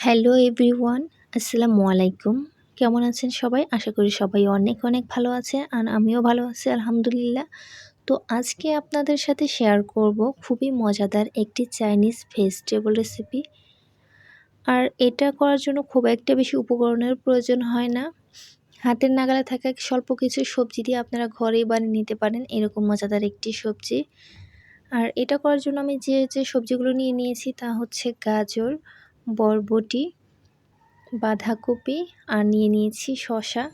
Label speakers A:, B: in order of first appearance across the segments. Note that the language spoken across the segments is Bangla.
A: হ্যালো এভরিওয়ান, আসসালামু আলাইকুম। কেমন আছেন সবাই? আশা করি সবাই অনেক অনেক ভালো আছে আর আমিও ভালো আছি আলহামদুলিল্লাহ। তো আজকে আপনাদের সাথে শেয়ার করব খুবই মজাদার একটি চাইনিজ ভেজিটেবল রেসিপি। আর এটা করার জন্য খুব একটা বেশি উপকরণের প্রয়োজন হয় না। হাতের নাগালে থাকা স্বল্প কিছু সবজি দিয়ে আপনারা ঘরেই বানিয়ে নিতে পারেন এরকম মজাদার একটি সবজি। আর এটা করার জন্য আমি যে সবজিগুলো নিয়ে নিয়েছি তা হচ্ছে গাজর, বরবটি, বাঁধাকপি আর নিয়ে নিয়েছি শসা।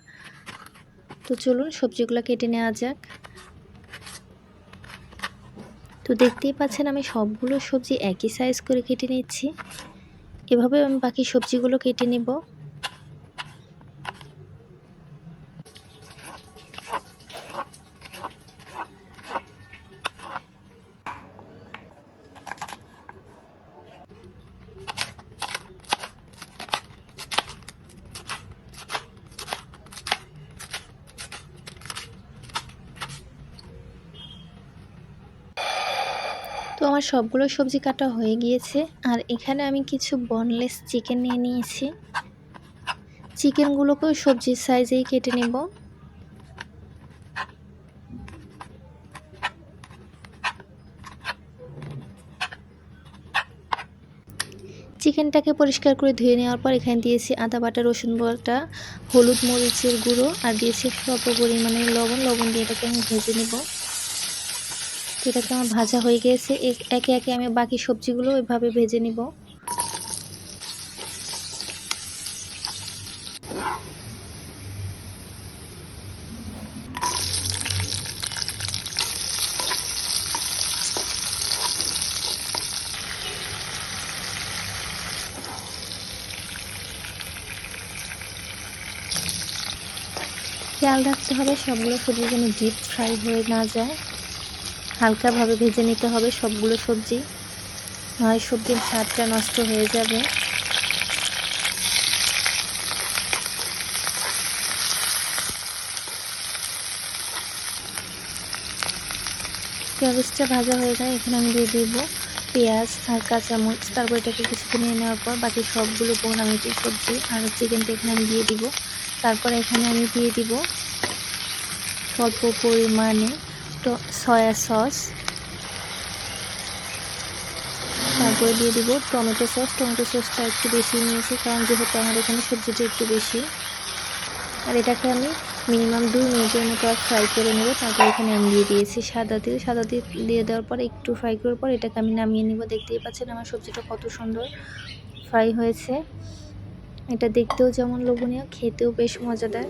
A: তো চলুন সবজিগুলো কেটে নেওয়া যাক। তো দেখতেই পাচ্ছেন আমি সবগুলো সবজি একই সাইজ করে কেটে নিচ্ছি। এভাবে আমি বাকি সবজিগুলো কেটে নেব। তো আমার সবগুলো সবজি কাটা হয়ে গিয়েছে। আর এখানে আমি কিছু বোনলেস চিকেন নিয়ে নিয়েছি। চিকেনগুলোকেও সবজির সাইজেই কেটে নেব। চিকেনটাকে পরিষ্কার করে ধুয়ে নেওয়ার পর এখানে দিয়েছি আদা বাটা, রসুন বাটা, হলুদ মরিচের গুঁড়ো আর দিয়েছি স্বল্প পরিমাণে লবণ দিয়ে এটাকে আমি ভেজে নেব। তো এটাকে আমার ভাজা হয়ে গিয়েছে। একে একে আমি বাকি সবজিগুলো এভাবে ভেজে নিব। খেয়াল রাখতে হবে সবগুলো সবজি যেন ডিপ ফ্রাই হয়ে না যায়। হালকাভাবে ভেজে নিতে হবে সবগুলো সবজি, নয় সবজির স্বাদটা নষ্ট হয়ে যাবে। পেঁয়াজটা ভাজা হয়ে যায়, এখানে আমি দিয়ে দিব পেঁয়াজ আর কাঁচামরিচ। তারপর এটাকে কিছুক্ষণ নিয়ে নেওয়ার পর বাকি সবগুলো পোড়ামিটি সবজি আর চিকেনটা এখানে আমি দিয়ে দিব। তারপর এখানে আমি দিয়ে দিব স্বল্প পরিমাণে সয়া সস। তারপরে দিয়ে দিব টমেটো সস। টমেটো সসটা একটু বেশি নিয়েছি কারণ যেহেতু আমার এখানে সবজিটা একটু বেশি। আর এটাকে আমি মিনিমাম 2 মিনিটের মতো আর ফ্রাই করে নেব। তারপর এখানে আমি দিয়ে দিয়েছি সাদা তেল। সাদা তেল দিয়ে দেওয়ার পর একটু ফ্রাই করার পর এটাকে আমি নামিয়ে নেব। দেখতেই পাচ্ছেন আমার সবজিটা কত সুন্দর ফ্রাই হয়েছে। এটা দেখতেও যেমন লোভনীয়, খেতেও বেশ মজাদার।